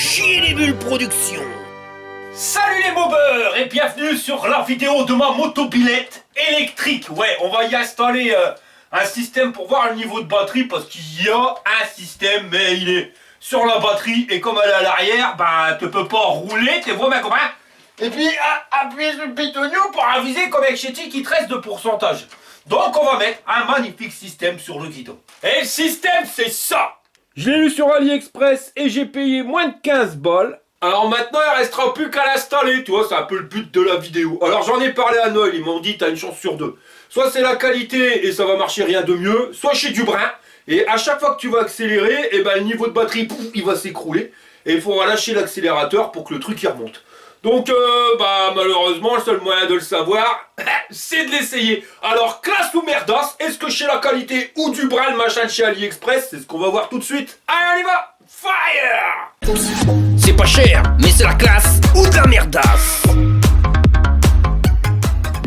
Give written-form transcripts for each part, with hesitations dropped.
J-Bulles Productions. Salut les bobeurs et bienvenue sur la vidéo de ma motobilette électrique. Ouais, on va y installer un système pour voir le niveau de batterie parce qu'il y a un système mais il est sur la batterie et comme elle est à l'arrière, bah tu peux pas rouler, tu vois ma copain. Et puis appuyer sur le pétonneau pour aviser comme avec Chetty qui te reste de pourcentage. Donc on va mettre un magnifique système sur le guidon. Et le système c'est ça. Je l'ai lu sur AliExpress et j'ai payé moins de 15 balles. Alors maintenant il restera plus qu'à l'installer, tu vois, c'est un peu le but de la vidéo. Alors j'en ai parlé à Noël, ils m'ont dit t'as une chance sur deux. Soit c'est la qualité et ça va marcher rien de mieux, soit chez du brin. Et à chaque fois que tu vas accélérer, et ben le niveau de batterie, pouf, il va s'écrouler. Et il faudra lâcher l'accélérateur pour que le truc y remonte. Donc bah malheureusement le seul moyen de le savoir, c'est de l'essayer. Alors classe ou merdasse, est-ce que chez la qualité ou du brin le machin de chez AliExpress, c'est ce qu'on va voir tout de suite. Allez on y va, fire! C'est pas cher, mais c'est la classe ou de la merdasse.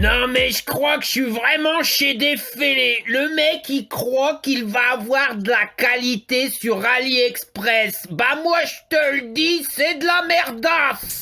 Non mais je crois que je suis vraiment chez des fêlés. Le mec il croit qu'il va avoir de la qualité sur AliExpress. Bah moi je te le dis, c'est de la merdasse.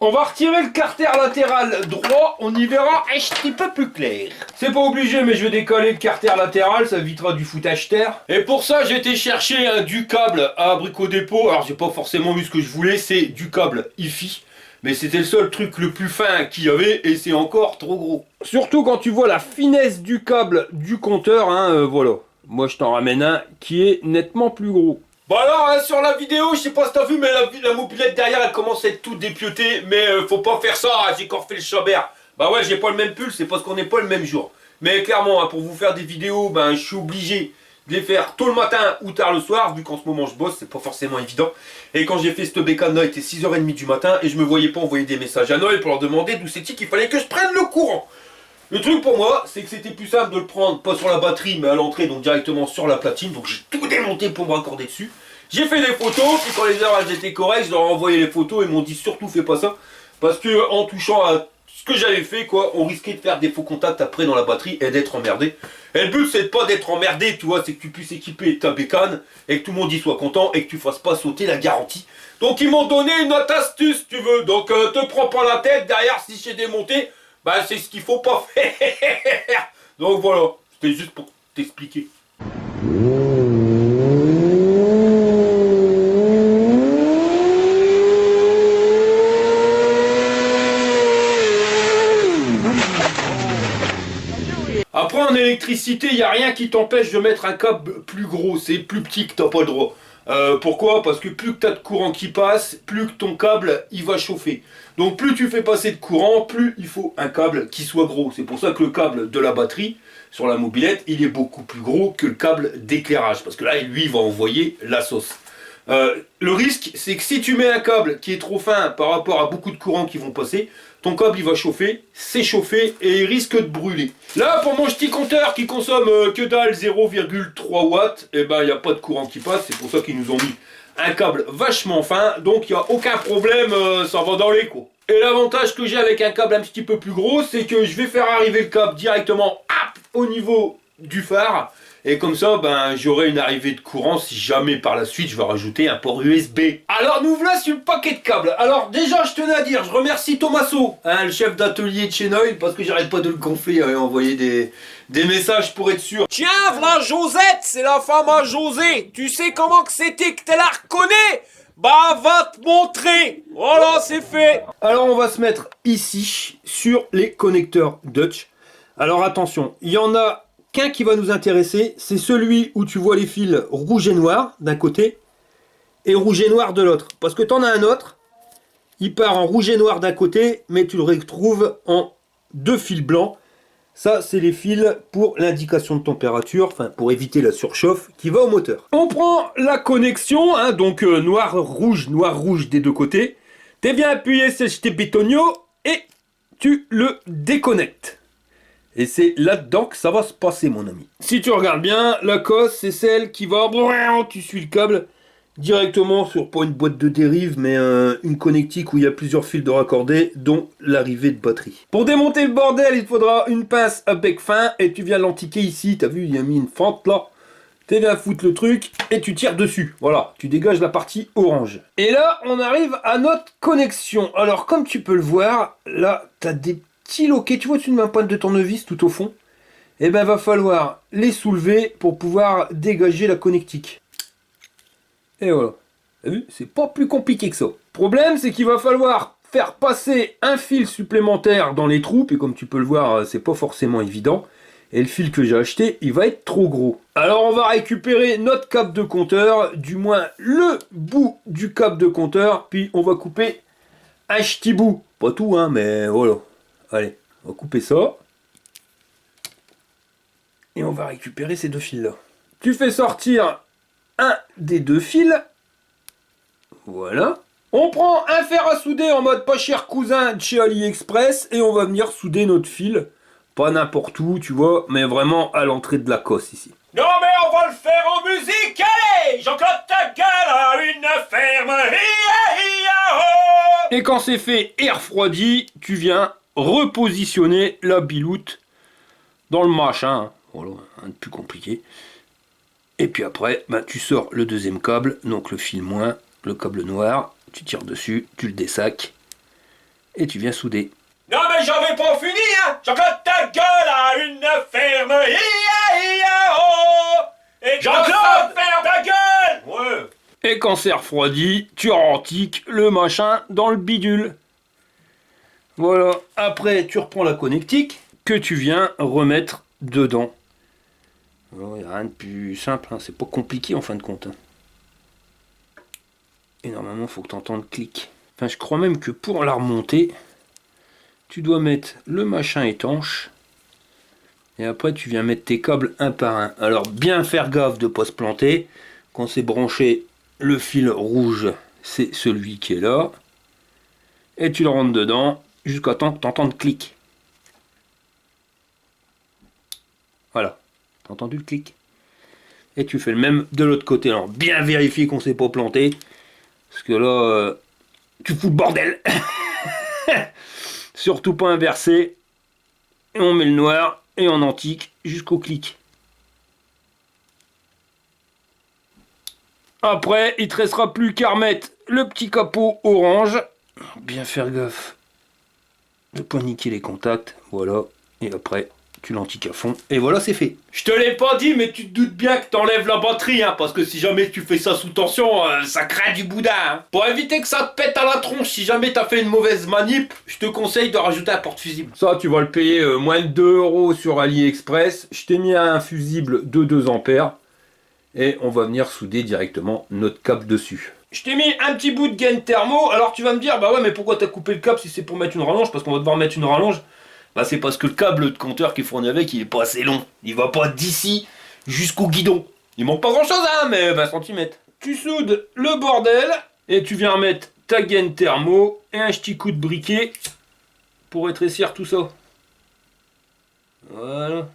On va retirer le carter latéral droit, on y verra un petit peu plus clair. C'est pas obligé mais je vais décoller le carter latéral, ça évitera du foutage terre. Et pour ça j'ai été chercher du câble à Brico Dépôt. Alors j'ai pas forcément eu ce que je voulais, c'est du câble IFI. Mais c'était le seul truc le plus fin qu'il y avait et c'est encore trop gros. Surtout quand tu vois la finesse du câble du compteur, hein, voilà. Moi je t'en ramène un qui est nettement plus gros. Bon alors hein, sur la vidéo, je sais pas si t'as vu, mais la mobilette derrière elle commence à être toute dépiotée. Mais faut pas faire ça, hein, j'ai encore fait le chabert. Bah ouais, j'ai pas le même pull, c'est parce qu'on n'est pas le même jour. Mais clairement, hein, pour vous faire des vidéos, ben je suis obligé de les faire tôt le matin ou tard le soir. Vu qu'en ce moment je bosse, c'est pas forcément évident. Et quand j'ai fait cette bécane là, il était 6h30 du matin et je me voyais pas envoyer des messages à Noël pour leur demander d'où c'est qu'il fallait que je prenne le courant. Le truc pour moi, c'est que c'était plus simple de le prendre, pas sur la batterie, mais à l'entrée, donc directement sur la platine. Donc j'ai tout démonté pour me raccorder dessus. J'ai fait des photos, puis quand les heures elles étaient correctes, je leur ai envoyé les photos et ils m'ont dit surtout fais pas ça. Parce que en touchant à ce que j'avais fait, quoi, on risquait de faire des faux contacts après dans la batterie et d'être emmerdé. Et le but c'est de pas d'être emmerdé, tu vois, c'est que tu puisses équiper ta bécane et que tout le monde y soit content et que tu fasses pas sauter la garantie. Donc ils m'ont donné une autre astuce, tu veux. Donc te prends pas la tête, derrière si j'ai démonté, bah c'est ce qu'il faut pas faire. Donc voilà, c'était juste pour t'expliquer. Après en électricité, il n'y a rien qui t'empêche de mettre un câble plus gros, c'est plus petit que t'as pas le droit. Pourquoi? Parce que plus que tu as de courant qui passe, plus que ton câble il va chauffer. Donc plus tu fais passer de courant, plus il faut un câble qui soit gros. C'est pour ça que le câble de la batterie sur la mobilette, il est beaucoup plus gros que le câble d'éclairage. Parce que là, lui, il va envoyer la sauce. Le risque, c'est que si tu mets un câble qui est trop fin par rapport à beaucoup de courants qui vont passer, ton câble il va chauffer, s'échauffer et il risque de brûler. Là, pour mon petit compteur qui consomme que dalle 0,3 watts, et ben il n'y a pas de courant qui passe, c'est pour ça qu'ils nous ont mis un câble vachement fin, donc il n'y a aucun problème, ça va dans les quoi. Et l'avantage que j'ai avec un câble un petit peu plus gros, c'est que je vais faire arriver le câble directement au niveau du phare. Et comme ça, ben, j'aurai une arrivée de courant si jamais par la suite je vais rajouter un port USB. Alors nous voilà sur le paquet de câbles. Alors déjà je tenais à dire, je remercie Thomaso, hein, le chef d'atelier de chez Noël, parce que j'arrête pas de le gonfler et envoyer des messages pour être sûr. Tiens, v'là Josette, c'est la femme à José. Tu sais comment que c'était que tu la reconnais? Bah va te montrer. Voilà, c'est fait. Alors on va se mettre ici sur les connecteurs Dutch. Alors attention, il y en a qu'un qui va nous intéresser, c'est celui où tu vois les fils rouge et noir d'un côté et rouge et noir de l'autre. Parce que tu en as un autre, il part en rouge et noir d'un côté, mais tu le retrouves en deux fils blancs. Ça, c'est les fils pour l'indication de température, enfin pour éviter la surchauffe qui va au moteur. On prend la connexion, hein, donc noir, rouge des deux côtés. T'es bien appuyé sur tes bétonniaux et tu le déconnectes. Et c'est là-dedans que ça va se passer, mon ami. Si tu regardes bien, la cosse, c'est celle qui va... Tu suis le câble directement sur, pas une boîte de dérive, mais une connectique où il y a plusieurs fils de raccordés, dont l'arrivée de batterie. Pour démonter le bordel, il te faudra une pince à bec fin, et tu viens l'antiquer ici, t'as vu, il y a mis une fente là. Tu viens foutre le truc, et tu tires dessus. Voilà, tu dégages la partie orange. Et là, on arrive à notre connexion. Alors, comme tu peux le voir, là, t'as des petits loquets, tu vois, tu mets un pointe de tournevis tout au fond. Et ben, va falloir les soulever pour pouvoir dégager la connectique. Et voilà. T'as vu, c'est pas plus compliqué que ça. Le problème, c'est qu'il va falloir faire passer un fil supplémentaire dans les trous, et comme tu peux le voir, c'est pas forcément évident. Et le fil que j'ai acheté, il va être trop gros. Alors on va récupérer notre câble de compteur, du moins le bout du câble de compteur, puis on va couper un petit bout. Pas tout, hein, mais voilà. Allez, on va couper ça. Et on va récupérer ces deux fils-là. Tu fais sortir un des deux fils. Voilà. On prend un fer à souder en mode pas cher cousin de chez AliExpress et on va venir souder notre fil. Pas n'importe où, tu vois, mais vraiment à l'entrée de la cosse ici. Non mais on va le faire en musique, allez! Jean-Claude ta gueule à une ferme, hi-ya-hi-ya-ho! Et quand c'est fait et refroidi, tu viens repositionner la biloute dans le machin. Voilà, un de plus compliqué. Et puis après, ben, tu sors le deuxième câble, donc le fil moins, le câble noir, tu tires dessus, tu le dessacs, et tu viens souder. Non mais j'avais pas fini, hein! Jean-Claude ta gueule à une ferme, hi-ya-hi-ya-ho! Et Jean-Claude, ferme ta gueule! Ouais. Et quand c'est refroidi, tu rantiques le machin dans le bidule. Voilà, après tu reprends la connectique que tu viens remettre dedans. Il n'y a rien de plus simple, hein. C'est pas compliqué en fin de compte. Hein. Et normalement, il faut que tu entendes clic. Enfin, je crois même que pour la remonter, tu dois mettre le machin étanche. Et après, tu viens mettre tes câbles un par un. Alors, bien faire gaffe de ne pas se planter. Quand c'est branché, le fil rouge, c'est celui qui est là. Et tu le rentres dedans jusqu'à temps que tu entendes clic. Voilà. T'as entendu le clic? Et tu fais le même de l'autre côté. Alors, bien vérifier qu'on s'est pas planté. Parce que là, tu fous le bordel. Surtout pas inversé. Et on met le noir et on antique jusqu'au clic. Après, il te restera plus qu'à remettre le petit capot orange. Bien faire gaffe de pas niquer les contacts. Voilà. Et après, tu l'antiques à fond. Et voilà, c'est fait. Je te l'ai pas dit, mais tu te doutes bien que t'enlèves la batterie, hein, parce que si jamais tu fais ça sous tension, ça craint du boudin. Hein. Pour éviter que ça te pète à la tronche, si jamais t'as fait une mauvaise manip, je te conseille de rajouter un porte-fusible. Ça, tu vas le payer moins de 2 € sur AliExpress. Je t'ai mis un fusible de 2 ampères. Et on va venir souder directement notre câble dessus. Je t'ai mis un petit bout de gaine thermo. Alors tu vas me dire, bah ouais, mais pourquoi t'as coupé le câble si c'est pour mettre une rallonge? Parce qu'on va devoir mettre une rallonge. Bah c'est parce que le câble de compteur qui est fourni avec, il est pas assez long. Il va pas d'ici jusqu'au guidon. Il manque pas grand chose, hein, mais 20 cm. Tu soudes le bordel et tu viens mettre ta gaine thermo et un petit coup de briquet pour rétrécir tout ça. Voilà.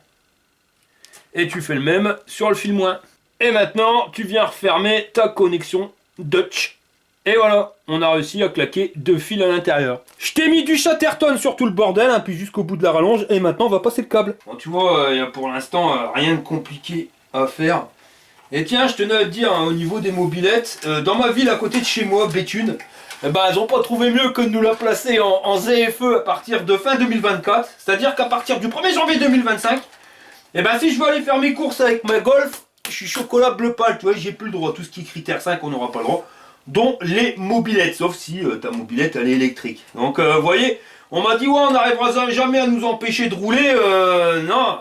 Et tu fais le même sur le fil moins. Et maintenant, tu viens refermer ta connexion Dutch. Et voilà, on a réussi à claquer 2 fils à l'intérieur. Je t'ai mis du Chatterton sur tout le bordel, hein, puis jusqu'au bout de la rallonge, et maintenant on va passer le câble. Bon, tu vois, il y a pour l'instant rien de compliqué à faire. Et tiens, je tenais à te dire, hein, au niveau des mobilettes, dans ma ville à côté de chez moi, Béthune, eh ben, elles ont pas trouvé mieux que de nous la placer en ZFE à partir de fin 2024. C'est-à-dire qu'à partir du 1er janvier 2025, eh ben, si je veux aller faire mes courses avec ma Golf, je suis chocolat bleu pâle, tu vois, j'ai plus le droit. Tout ce qui est critère 5, on n'aura pas le droit. Dont les mobilettes, sauf si ta mobilette elle est électrique. Donc vous voyez, on m'a dit ouais, on n'arrivera jamais à nous empêcher de rouler, non.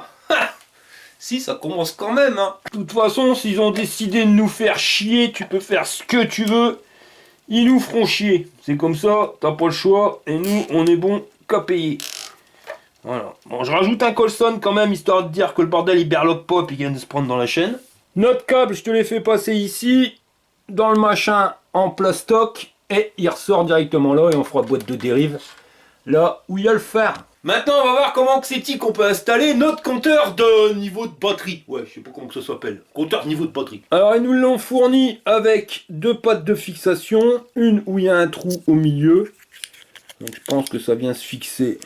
Si, ça commence quand même, hein. De toute façon, s'ils ont décidé de nous faire chier, tu peux faire ce que tu veux, ils nous feront chier. C'est comme ça, t'as pas le choix, et nous, on est bon qu'à payer. Voilà. Bon, je rajoute un Colson quand même, histoire de dire que le bordel il berloque pas, puis qu'il vient de se prendre dans la chaîne. Notre câble, je te l'ai fait passer ici, dans le machin en plastoc, et il ressort directement là, et on fera boîte de dérive, là où il y a le phare. Maintenant, on va voir comment que c'est qu'on peut installer notre compteur de niveau de batterie. Ouais, je sais pas comment que ça s'appelle. Compteur de niveau de batterie. Alors, ils nous l'ont fourni avec 2 pattes de fixation. Une où il y a un trou au milieu. Donc, je pense que ça vient se fixer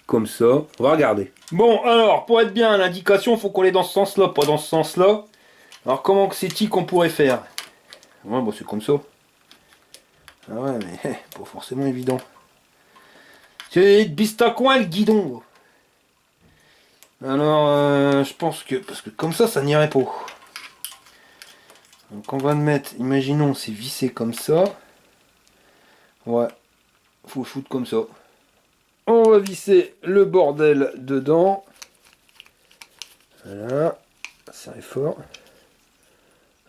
comme ça. On va regarder. Bon, alors, pour être bien, l'indication, faut qu'on l'ait dans ce sens-là, pas dans ce sens-là. Alors, comment que c'est qu'on pourrait faire? Ouais, bon, c'est comme ça. Ah ouais, mais pas forcément évident. C'est de bistacoin le guidon. Alors, je pense que... Parce que comme ça n'irait pas. Donc on va le mettre... Imaginons, c'est vissé comme ça. Ouais. Faut le foutre comme ça. On va visser le bordel dedans. Voilà. Ça est fort.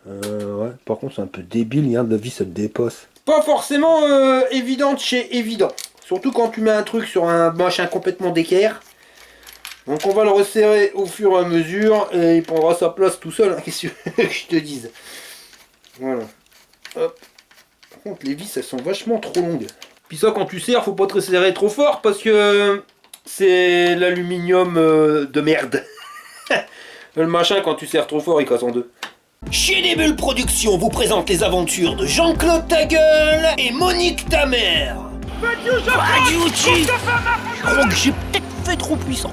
Ouais. Par contre, c'est un peu débile. Regarde, la vis, ça te dépasse. Pas forcément évident de chez évident. Surtout quand tu mets un truc sur un machin complètement d'équerre. Donc on va le resserrer au fur et à mesure. Et il prendra sa place tout seul. Hein, qu'est-ce que je te dise. Voilà. Hop. Par contre les vis elles sont vachement trop longues. Puis ça quand tu serres faut pas te resserrer trop fort. Parce que c'est l'aluminium de merde. Le machin quand tu serres trop fort il casse en deux. Chez des Bulles Productions vous présente les aventures de Jean-Claude Tagueul et Monique Tamer. Je crois que j'ai peut-être fait trop puissant.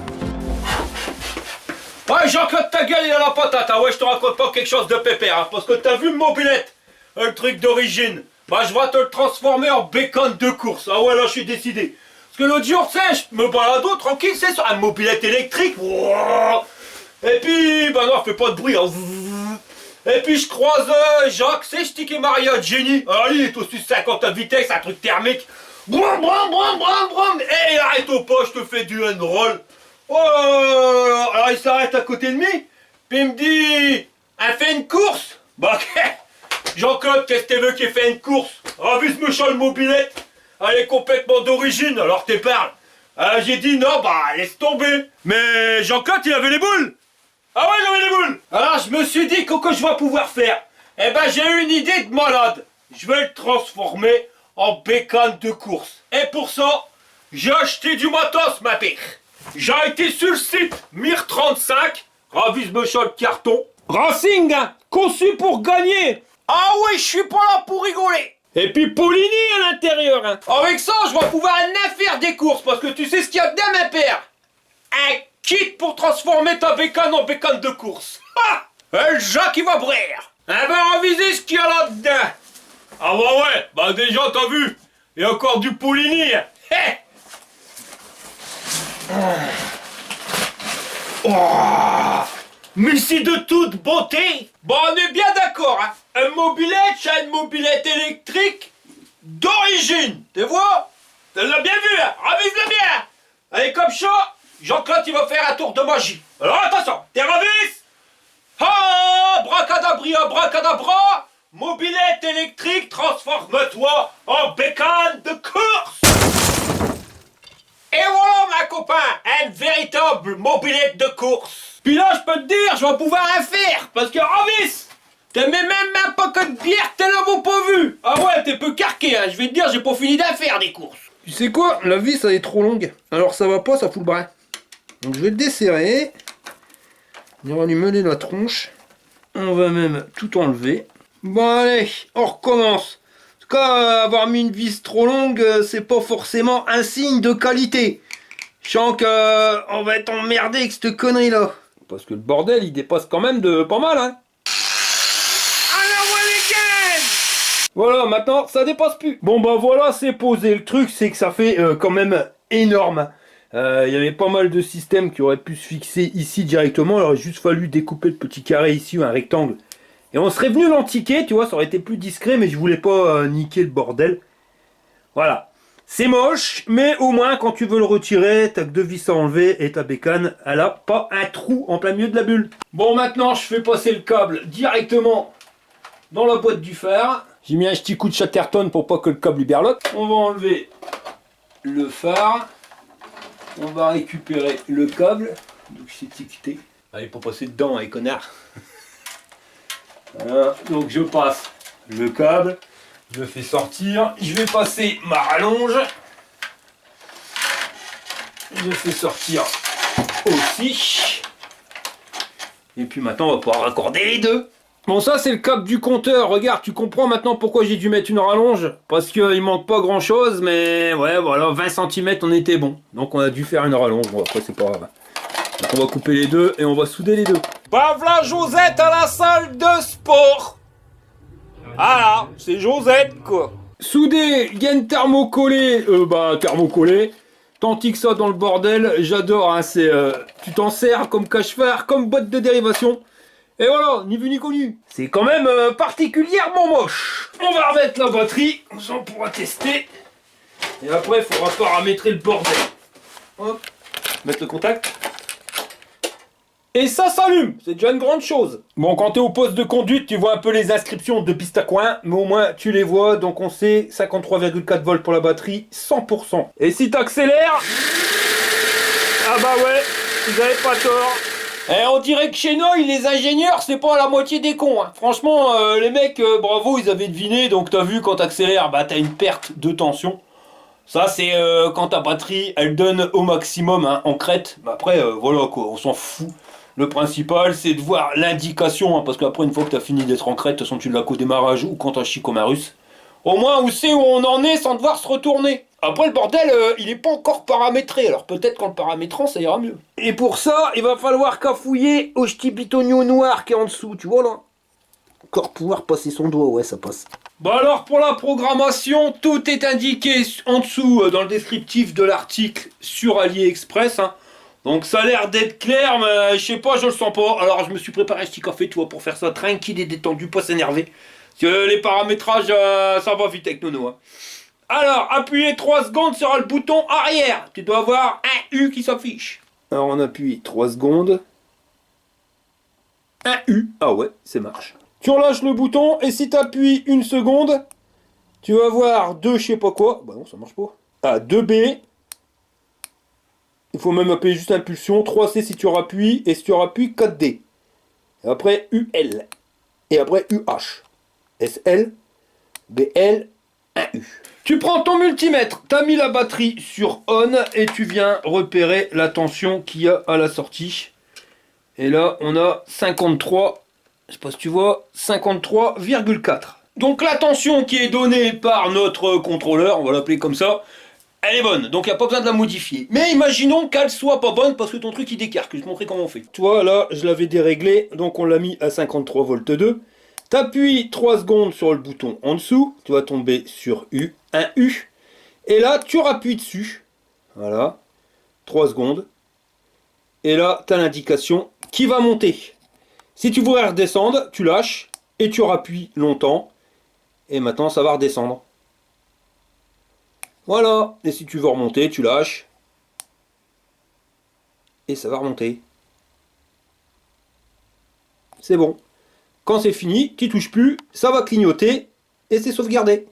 Ouais, Jean-Claude Tagueul il a la patate, hein. Ouais, je te raconte pas quelque chose de pépère, hein, parce que t'as vu mobilette, le truc d'origine. Bah, je vais te le transformer en bacon de course. Ah ouais, là, je suis décidé. Parce que l'autre jour, tu sais, je me balade tranquille, c'est sur une mobilette électrique. Wow. Et puis, bah non, fais pas de bruit, hein. Et puis je croise Jacques, c'est Stick et Maria Jenny. Alors lui il est au-dessus de 50 à vitesse, un truc thermique. Brum brum brum brum brum. Et il arrête au pas, je te fais du hand-roll. Oh là là. Alors il s'arrête à côté de moi. Puis il me dit, elle fait une course. Bah Jean-Claude, qu'est-ce que tu veux qu'il fait une course? Ah vu ce méchant mobilette, elle est complètement d'origine, alors t'es parles. J'ai dit non, bah laisse tomber. Mais Jean-Claude il avait les boules. Ah ouais, j'avais les boules. Alors je me suis dit que je vais pouvoir faire. Eh ben j'ai eu une idée de malade. Je vais le transformer en bacon de course. Et pour ça, j'ai acheté du matos, ma père. J'ai été sur le site Mir35, ravise méchant le carton. Racing, hein, conçu pour gagner. Ah oui, je suis pas là pour rigoler. Et puis Poligny à l'intérieur. Hein. Avec ça, je vais pouvoir en faire des courses parce que tu sais ce qu'il y a dedans, ma père. Un kit pour transformer ta bacon en bacon de course. Ha! Et le Jacques il va brère. On va reviser ce qu'il y a là-dedans. Ah bah ouais, bah déjà t'as vu. Il y a encore du Poligny. Hey! Oh! Mais c'est de toute beauté. Bon, on est bien d'accord, hein. Un mobilette, c'est une mobilette électrique d'origine. Tu vois? Tu l'as bien vu, hein. Ravise-le bien. Allez, comme ça, Jean-Claude, il va faire un tour de magie. Alors attention, t'es ravise. Ah, bracadabria, bracadabra. Mobilette électrique, transforme-toi en bacon de course. Et voilà, ma copain, un véritable mobilette de course. Puis là, je peux te dire, je vais pouvoir la faire, parce que Ravis, t'as même un paquet de bière, t'es l'avais pas vu. Ah ouais, t'es peu carqué, hein. Je vais te dire, j'ai pas fini d'en faire des courses. Tu sais quoi? La vis, elle est trop longue. Alors ça va pas, ça fout le brin. Donc je vais le desserrer. On va lui mener la tronche. On va même tout enlever. Bon allez, on recommence. En tout cas, avoir mis une vis trop longue, c'est pas forcément un signe de qualité. Je sens qu'on va être emmerdé avec cette connerie là. Parce que le bordel, il dépasse quand même de pas mal, hein. Voilà, maintenant, ça dépasse plus. Bon, bah voilà, c'est posé. Le truc, c'est que ça fait quand même énorme. Il y avait pas mal de systèmes qui auraient pu se fixer ici directement. Il aurait juste fallu découper le petit carré ici ou un rectangle. Et on serait venu l'antiquer, tu vois, ça aurait été plus discret, mais je voulais pas niquer le bordel. Voilà. C'est moche, mais au moins, quand tu veux le retirer, t'as que 2 vis à enlever et ta bécane, elle a pas un trou en plein milieu de la bulle. Bon, maintenant, je fais passer le câble directement dans la boîte du phare. J'ai mis un petit coup de chatterton pour pas que le câble lui berlotte. On va enlever le phare. On va récupérer le câble. Donc c'est étiqueté. Allez, pas passer dedans, hein, connard. Voilà, donc je passe le câble. Je le fais sortir. Je vais passer ma rallonge. je fais sortir aussi. Et puis maintenant, on va pouvoir raccorder les deux. Bon, ça, c'est le câble du compteur. Regarde, tu comprends maintenant pourquoi j'ai dû mettre une rallonge? Parce qu'il manque pas grand-chose, mais ouais, voilà, 20 cm, on était bon. Donc, on a dû faire une rallonge. Bon, après, c'est pas grave. Donc, on va couper les deux et on va souder les deux. Bah voilà Josette à la salle de sport. Ah là, c'est Josette quoi. Souder, gaine thermocollé, thermocollé. Tantique ça dans le bordel, j'adore, hein, c'est, tu t'en sers comme cache-phare, comme boîte de dérivation. Et voilà, ni vu ni connu. C'est quand même particulièrement moche. On va remettre la batterie, comme ça on pourra tester. Et après, il faudra paramétrer le bordel. Hop, mettre le contact. Et ça s'allume, c'est déjà une grande chose. Bon, quand t'es au poste de conduite, tu vois un peu les inscriptions de piste à coin, mais au moins tu les vois, donc on sait 53,4 volts pour la batterie, 100%. Et si t'accélères, ah bah ouais, vous avez pas tort. Et on dirait que chez nous, les ingénieurs, c'est pas la moitié des cons. Hein. Franchement, les mecs, bravo, ils avaient deviné, donc t'as vu, quand t'accélères, bah t'as une perte de tension. Ça, c'est quand ta batterie, elle donne au maximum, hein, en crête. Bah après, voilà quoi, on s'en fout. Le principal, c'est de voir l'indication, hein, parce qu'après, une fois que tu as fini d'être en crête, de toute façon, tu l'as qu'au démarrage ou quand tu chies comme un russe. Au moins, on sait où on en est sans devoir se retourner. Après, le bordel, il n'est pas encore paramétré, alors peut-être qu'en le paramétrant, ça ira mieux. Et pour ça, il va falloir cafouiller au petit bitonio noir qui est en dessous, tu vois là. Encore pouvoir passer son doigt, ouais, ça passe. Bah alors, pour la programmation, tout est indiqué en dessous, dans le descriptif de l'article sur AliExpress, hein. Donc ça a l'air d'être clair, mais je sais pas, je le sens pas. Alors je me suis préparé un petit café, tu vois, pour faire ça tranquille et détendu, pas s'énerver. Parce que les paramétrages, ça va vite avec Nono. Hein. Alors, appuyez 3 secondes sur le bouton arrière. Tu dois avoir un U qui s'affiche. Alors on appuie 3 secondes. Un U. Ah ouais, ça marche. Tu relâches le bouton et si tu appuies 1 seconde, tu vas voir 2 je sais pas quoi. Bah non, ça marche pas. Ah, 2B. Il faut même appuyer juste impulsion, 3C si tu rappuies, et si tu rappuies, 4D. Et après UL. Et après UH. SL, BL, 1U. Tu prends ton multimètre, tu as mis la batterie sur on, et tu viens repérer la tension qu'il y a à la sortie. Et là, on a 53, je sais pas si tu vois, 53,4. Donc la tension qui est donnée par notre contrôleur, on va l'appeler comme ça, elle est bonne, donc il n'y a pas besoin de la modifier. Mais imaginons qu'elle soit pas bonne parce que ton truc il décarque. Je vais te montrer comment on fait. Tu vois, là, je l'avais déréglé, donc on l'a mis à 53 volts 2. T'appuies 3 secondes sur le bouton en dessous, tu vas tomber sur U, un U. Et là, tu rappuies dessus. Voilà, 3 secondes. Et là, tu as l'indication qui va monter. Si tu voudrais redescendre, tu lâches et tu rappuies longtemps. Et maintenant, ça va redescendre. Voilà, et si tu veux remonter, tu lâches. Et ça va remonter. C'est bon. Quand c'est fini, tu touches plus, ça va clignoter, et c'est sauvegardé.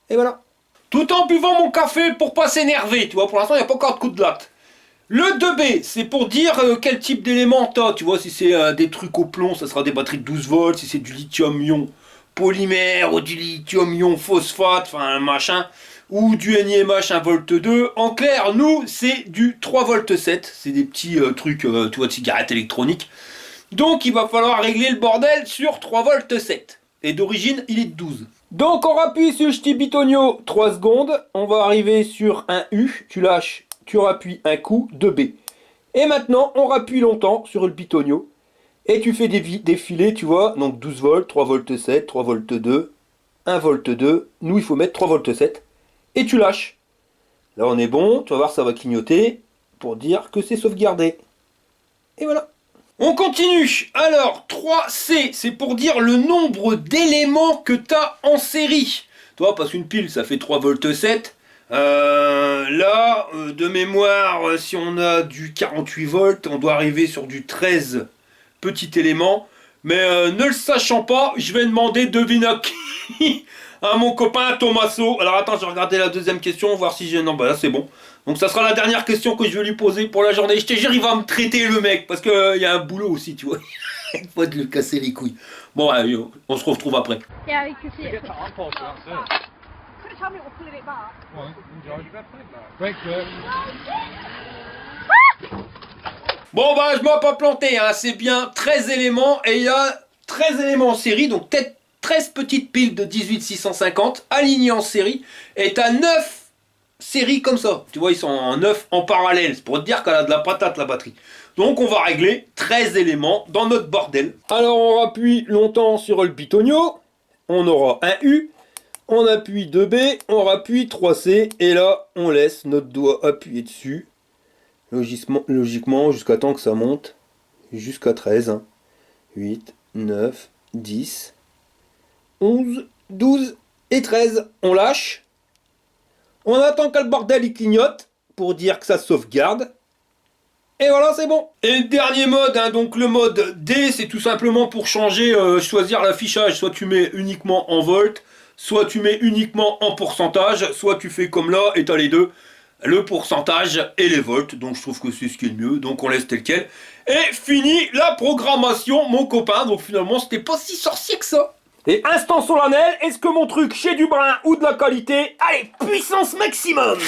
Et voilà. Tout en buvant mon café pour pas s'énerver, tu vois, pour l'instant il n'y a pas encore de coup de latte. Le 2B, c'est pour dire quel type d'élément t'as, tu vois, si c'est des trucs au plomb, ça sera des batteries de 12 volts, si c'est du lithium-ion polymère ou du lithium-ion phosphate, enfin un machin, ou du NiMH 1 volt 2. En clair, nous, c'est du 3 volt 7, c'est des petits trucs, tu vois, de cigarettes électroniques. Donc il va falloir régler le bordel sur 3 volts 7. Et d'origine, il est de 12. Donc on rappuie sur le petit bitonio 3 secondes, on va arriver sur un U, tu lâches, tu rappuies un coup, 2B. Et maintenant, on rappuie longtemps sur le bitonio. Et tu fais défiler, tu vois, donc 12 volts, 3 volts 7, 3 volts 2, 1 volt 2. Nous, il faut mettre 3 volts 7. Et tu lâches. Là, on est bon, tu vas voir, ça va clignoter pour dire que c'est sauvegardé. Et voilà. On continue. Alors, 3C, c'est pour dire le nombre d'éléments que tu as en série. Tu vois, parce qu'une pile, ça fait 3 volts 7. Là, de mémoire, si on a du 48 volts, on doit arriver sur du 13 petits éléments. Mais ne le sachant pas, je vais demander devine à qui. À mon copain Tommaso. Alors attends, je vais regarder la deuxième question, voir si j'ai... Non, bah là c'est bon. Donc ça sera la dernière question que je vais lui poser pour la journée. Je te jure, il va me traiter le mec, parce qu'il y a un boulot aussi, tu vois. Il faut de lui casser les couilles. Bon, allez, on se retrouve après. tell me it will pulling it back. Bon bah je m'en pas planté, hein. C'est bien 13 éléments et il y a 13 éléments en série, donc peut-être 13 petites piles de 18650 alignées en série, et t'as 9 séries comme ça. Tu vois, ils sont en 9 en parallèle, c'est pour te dire qu'elle a de la patate la batterie. Donc on va régler 13 éléments dans notre bordel. Alors on appuie longtemps sur le pitonio, on aura un U, on appuie 2B, on appuie 3C, et là on laisse notre doigt appuyer dessus, logiquement jusqu'à temps que ça monte, jusqu'à 13, hein. 8, 9, 10, 11, 12 et 13. On lâche, on attend que le bordel il clignote, pour dire que ça sauvegarde. Et voilà, c'est bon. Et le dernier mode, hein, donc le mode D, c'est tout simplement pour changer, choisir l'affichage. Soit tu mets uniquement en volts, soit tu mets uniquement en pourcentage, soit tu fais comme là et t'as les deux, le pourcentage et les volts. Donc je trouve que c'est ce qui est le mieux, donc on laisse tel quel. Et fini la programmation, mon copain. Donc finalement, c'était pas si sorcier que ça. Et instant solennel, est-ce que mon truc chez du brin ou de la qualité? Allez, puissance maximum!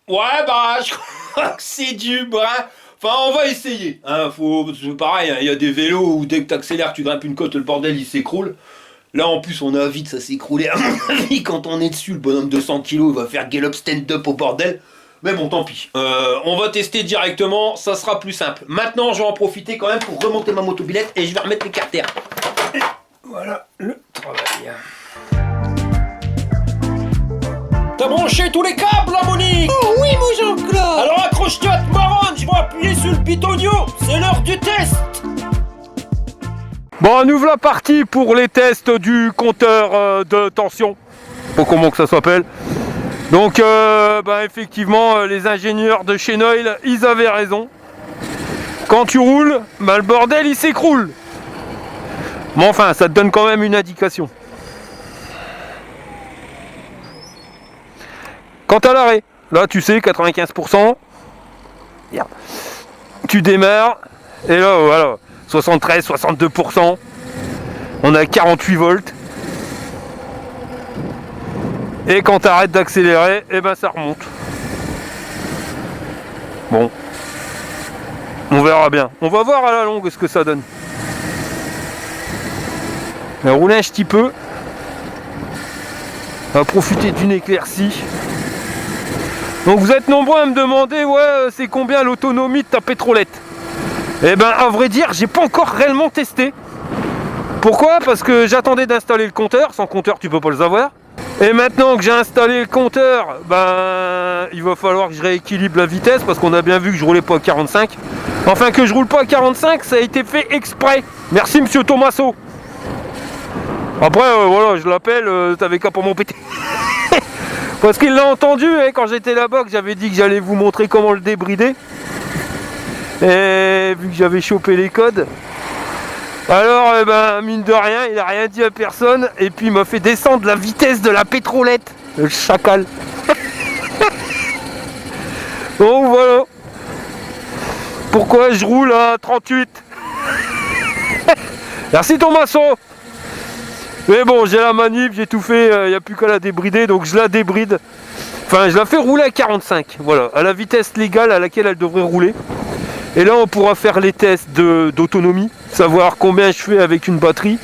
Ouais, bah, je crois que c'est du brin. Enfin, on va essayer. Hein, c'est pareil, il y a des vélos où dès que tu accélères, tu grimpes une côte, le bordel, il s'écroule. Là, en plus, on a vite, ça s'écrouler. À mon avis, quand on est dessus, le bonhomme de 100 kg, il va faire gallop stand-up au bordel. Mais bon, tant pis. On va tester directement, ça sera plus simple. Maintenant, je vais en profiter quand même pour remonter ma motobilette et je vais remettre les carters. Et voilà le travail. T'as branché tous les câbles, là, Monique? Oh oui, mon Jean-Claude. Alors accroche-toi, te marronne, je vais appuyer sur le pitonio. C'est l'heure du test. Bon, nous voilà partis pour les tests du compteur de tension. Pas comment que ça s'appelle. Donc, effectivement, les ingénieurs de chez Noil, ils avaient raison. Quand tu roules, le bordel, il s'écroule. Mais enfin, ça te donne quand même une indication. Quant à l'arrêt, là, tu sais, 95%. Merde. Tu démarres, et là, voilà. 73, 62%, on a 48 volts. Et quand tu arrêtes d'accélérer, et ben ça remonte. Bon, on verra bien. On va voir à la longue ce que ça donne. On va rouler un petit peu. On va profiter d'une éclaircie. Donc vous êtes nombreux à me demander, ouais, c'est combien l'autonomie de ta pétrolette? Eh ben, à vrai dire, j'ai pas encore réellement testé. Pourquoi? Parce que j'attendais d'installer le compteur. Sans compteur, tu peux pas le savoir. Et maintenant que j'ai installé le compteur, il va falloir que je rééquilibre la vitesse parce qu'on a bien vu que je roulais pas à 45. Enfin, que je roule pas à 45, ça a été fait exprès. Merci, monsieur Thomaso. Après, voilà, je l'appelle, t'avais qu'à pas m'embêter. Parce qu'il l'a entendu, hein, quand j'étais là-bas, que j'avais dit que j'allais vous montrer comment le débrider. Et vu que j'avais chopé les codes, alors mine de rien, il a rien dit à personne et puis il m'a fait descendre la vitesse de la pétrolette, le chacal. Donc voilà pourquoi je roule à 38. Merci Thomaso. Mais bon, j'ai la manip, j'ai tout fait, il n'y a plus qu'à la débrider, donc je la débride. Enfin, je la fais rouler à 45, voilà, à la vitesse légale à laquelle elle devrait rouler. Et là, on pourra faire les tests d'autonomie, savoir combien je fais avec une batterie,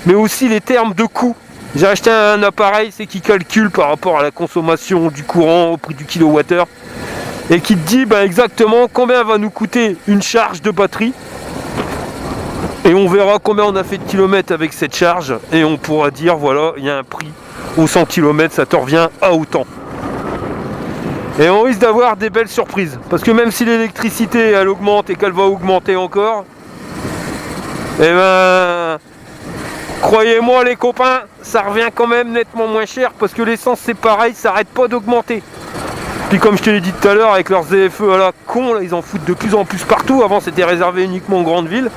mais aussi les termes de coût. J'ai acheté un appareil, c'est qui calcule par rapport à la consommation du courant au prix du kilowattheure, et qui te dit exactement combien va nous coûter une charge de batterie. Et on verra combien on a fait de kilomètres avec cette charge, et on pourra dire, voilà, il y a un prix au 100 km, ça te revient à autant. Et on risque d'avoir des belles surprises. Parce que même si l'électricité elle augmente et qu'elle va augmenter encore, croyez-moi les copains, ça revient quand même nettement moins cher. Parce que l'essence c'est pareil, ça arrête pas d'augmenter. Puis comme je te l'ai dit tout à l'heure, avec leurs ZFE à la con, là, ils en foutent de plus en plus partout. Avant c'était réservé uniquement aux grandes villes.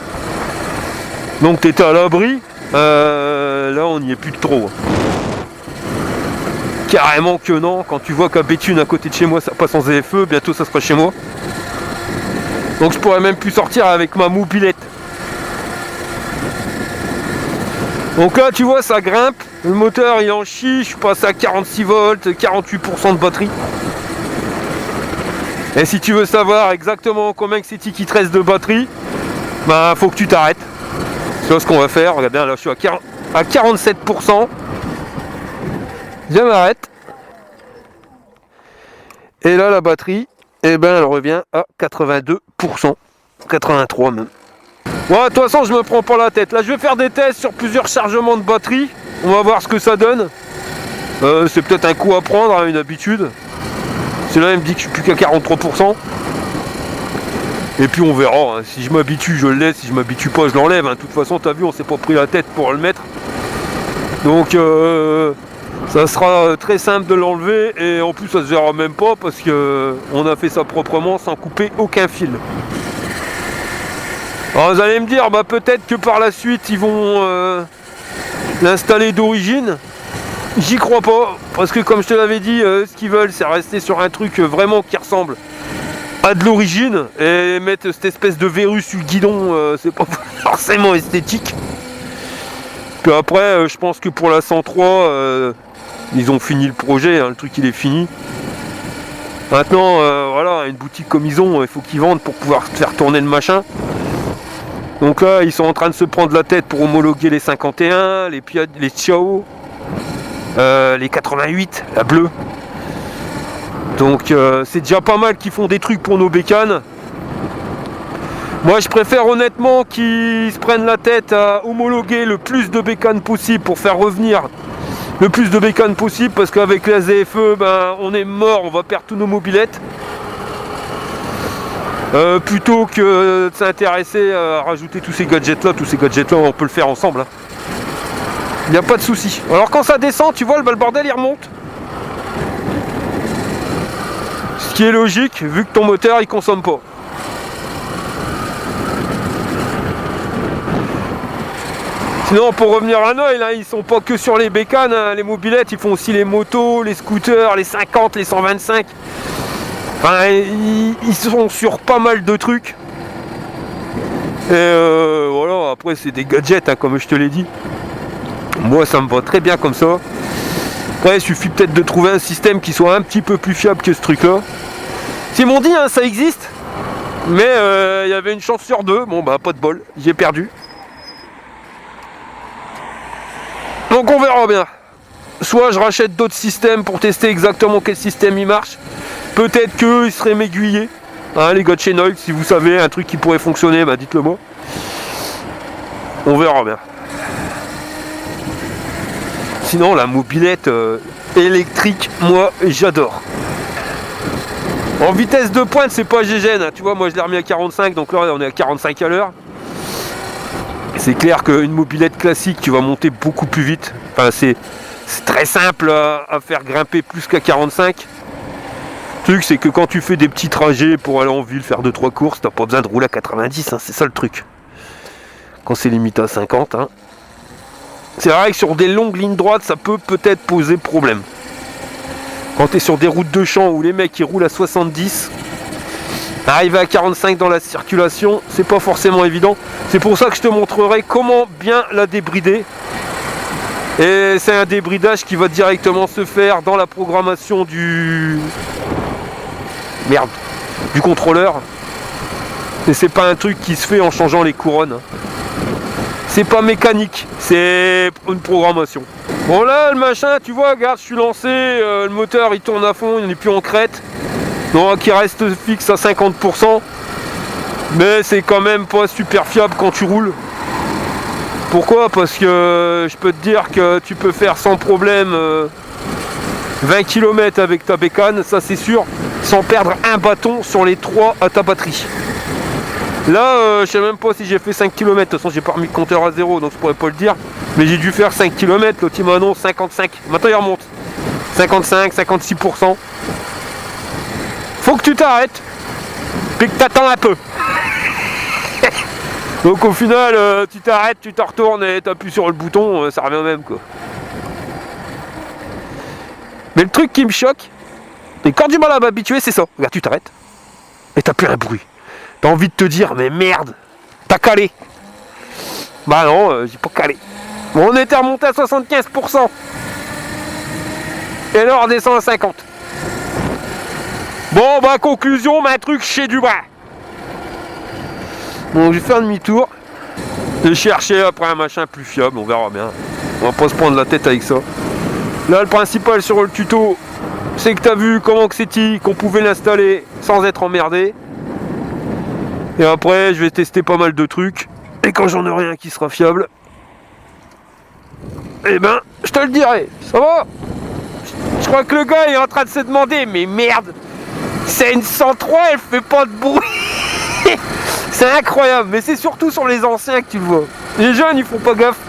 Donc t'étais à l'abri. Là on n'y est plus de trop. Carrément que non, quand tu vois qu'à Béthune à côté de chez moi ça passe en ZFE, bientôt ça sera chez moi. Donc je pourrais même plus sortir avec ma mobilette. Donc là tu vois ça grimpe, le moteur il en chie, je suis passé à 46 volts, 48% de batterie. Et si tu veux savoir exactement combien que c'est qui te reste de batterie, bah faut que tu t'arrêtes. C'est ce qu'on va faire, regarde bien là je suis à 47%. Je m'arrête. Et là la batterie, eh ben elle revient à 82%. 83 même. Ouais, de toute façon je me prends pas la tête. Là je vais faire des tests sur plusieurs chargements de batterie. On va voir ce que ça donne. C'est peut-être un coup à prendre, hein, une habitude. C'est là il me dit que je suis plus qu'à 43%. Et puis on verra. Hein. Si je m'habitue, je le laisse. Si je m'habitue pas, je l'enlève. Hein. De toute façon, t'as vu, on s'est pas pris la tête pour le mettre. Donc ça sera très simple de l'enlever. Et en plus ça se verra même pas parce que on a fait ça proprement sans couper aucun fil. Alors vous allez me dire, bah peut-être que par la suite ils vont l'installer d'origine. J'y crois pas, parce que comme je te l'avais dit, ce qu'ils veulent c'est rester sur un truc vraiment qui ressemble à de l'origine et mettre cette espèce de verrue sur le guidon, c'est pas forcément esthétique. Puis après, je pense que pour la 103, ils ont fini le projet, hein, le truc il est fini. Maintenant, voilà, une boutique comme ils ont, il faut qu'ils vendent pour pouvoir faire tourner le machin. Donc là, ils sont en train de se prendre la tête pour homologuer les 51, les Xiao, les 88, la bleue. Donc c'est déjà pas mal qu'ils font des trucs pour nos bécanes. Moi je préfère honnêtement qu'ils se prennent la tête à homologuer le plus de bécanes possible pour faire revenir le plus de bécanes possible, parce qu'avec la ZFE, ben, on est mort, on va perdre tous nos mobilettes. Plutôt que de s'intéresser à rajouter tous ces gadgets là, on peut le faire ensemble. Hein. Il n'y a pas de souci. Alors quand ça descend, tu vois, le bordel il remonte. Ce qui est logique, vu que ton moteur il consomme pas. Sinon pour revenir à Noël, hein, ils sont pas que sur les bécanes, hein, les mobilettes, ils font aussi les motos, les scooters, les 50, les 125. Enfin, ils sont sur pas mal de trucs. Et voilà, après c'est des gadgets, hein, comme je te l'ai dit. Moi ça me va très bien comme ça. Après il suffit peut-être de trouver un système qui soit un petit peu plus fiable que ce truc là. Ils m'ont dit, hein, ça existe. Mais il y avait une chance sur deux. Bon bah pas de bol, j'ai perdu. Donc on verra bien. Soit je rachète d'autres systèmes pour tester exactement quel système il marche. Peut-être qu'ils seraient m'aiguiller. Hein, les gars de chez Noil, si vous savez un truc qui pourrait fonctionner, bah dites-le moi. On verra bien. Sinon la mobilette électrique, moi j'adore. En vitesse de pointe c'est pas GGN, hein. Tu vois, moi je l'ai remis à 45, donc là on est à 45 à l'heure. C'est clair qu'une mobilette classique tu vas monter beaucoup plus vite. Enfin c'est très simple à faire grimper plus qu'à 45. Le truc c'est que quand tu fais des petits trajets pour aller en ville, faire 2-3 courses, t'as pas besoin de rouler à 90, hein. C'est ça le truc. Quand c'est limité à 50, hein. C'est vrai que sur des longues lignes droites ça peut peut-être poser problème. Quand tu es sur des routes de champ où les mecs ils roulent à 70, arriver à 45 dans la circulation, c'est pas forcément évident. C'est pour ça que je te montrerai comment bien la débrider. Et c'est un débridage qui va directement se faire dans la programmation du contrôleur. Et c'est pas un truc qui se fait en changeant les couronnes. C'est pas mécanique, c'est une programmation. Bon là le machin, tu vois, regarde, je suis lancé, le moteur il tourne à fond, il n'est plus en crête. Donc il reste fixe à 50%. Mais c'est quand même pas super fiable quand tu roules. Pourquoi? Parce que je peux te dire que tu peux faire sans problème 20 km avec ta bécane, ça c'est sûr, sans perdre un bâton sur les 3 à ta batterie. Là, je sais même pas si j'ai fait 5 km, de toute façon j'ai pas remis le compteur à 0, donc je pourrais pas le dire. Mais j'ai dû faire 5 km, l'autre il m'annonce 55, maintenant il remonte. 55, 56%. Faut que tu t'arrêtes, puis que t'attends un peu. Donc au final, tu t'arrêtes, tu te retournes et t'appuies sur le bouton, ça revient au même quoi. Mais le truc qui me choque, et quand du mal à m'habituer, c'est ça. Regarde, tu t'arrêtes, et t'as plus un bruit. T'as envie de te dire, mais merde, t'as calé. Bah non, j'ai pas calé. Bon, on était remonté à 75%. Et là, on redescend à 50%. Bon, bah, conclusion, un truc chez du bras. Bon, j'ai fait un demi-tour. J'ai cherché après un machin plus fiable, on verra bien. On va pas se prendre la tête avec ça. Là, le principal sur le tuto, c'est que t'as vu comment que c'est qu'on pouvait l'installer sans être emmerdé. Et après, je vais tester pas mal de trucs. Et quand j'en aurai un qui sera fiable, eh ben, je te le dirai. Ça va? Je crois que le gars est en train de se demander, mais merde, c'est une 103, elle fait pas de bruit. C'est incroyable, mais c'est surtout sur les anciens que tu le vois. Les jeunes, ils font pas gaffe.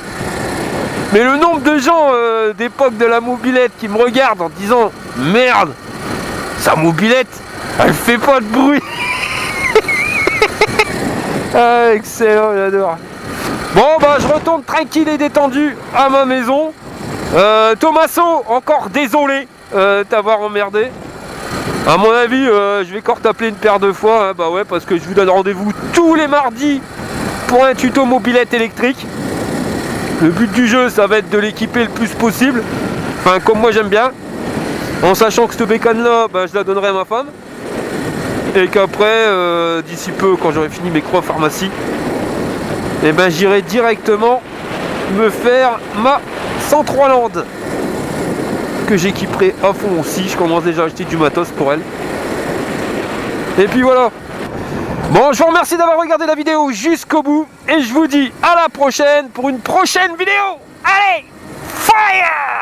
Mais le nombre de gens d'époque de la mobilette qui me regardent en disant merde, sa mobilette, elle fait pas de bruit. Ah, excellent, j'adore. Bon, bah, je retourne tranquille et détendu à ma maison. Thomaso, encore désolé t'avoir emmerdé. À mon avis, je vais encore t'appeler une paire de fois. Hein, bah ouais, parce que je vous donne rendez-vous tous les mardis pour un tuto mobilette électrique. Le but du jeu, ça va être de l'équiper le plus possible. Enfin, comme moi j'aime bien. En sachant que cette bécane-là, bah, je la donnerai à ma femme. Et qu'après, d'ici peu, quand j'aurai fini mes croix pharmacie, et ben j'irai directement me faire ma 103 Land que j'équiperai à fond aussi. Je commence déjà à acheter du matos pour elle. Et puis voilà. Bon, je vous remercie d'avoir regardé la vidéo jusqu'au bout et je vous dis à la prochaine pour une prochaine vidéo. Allez, fire!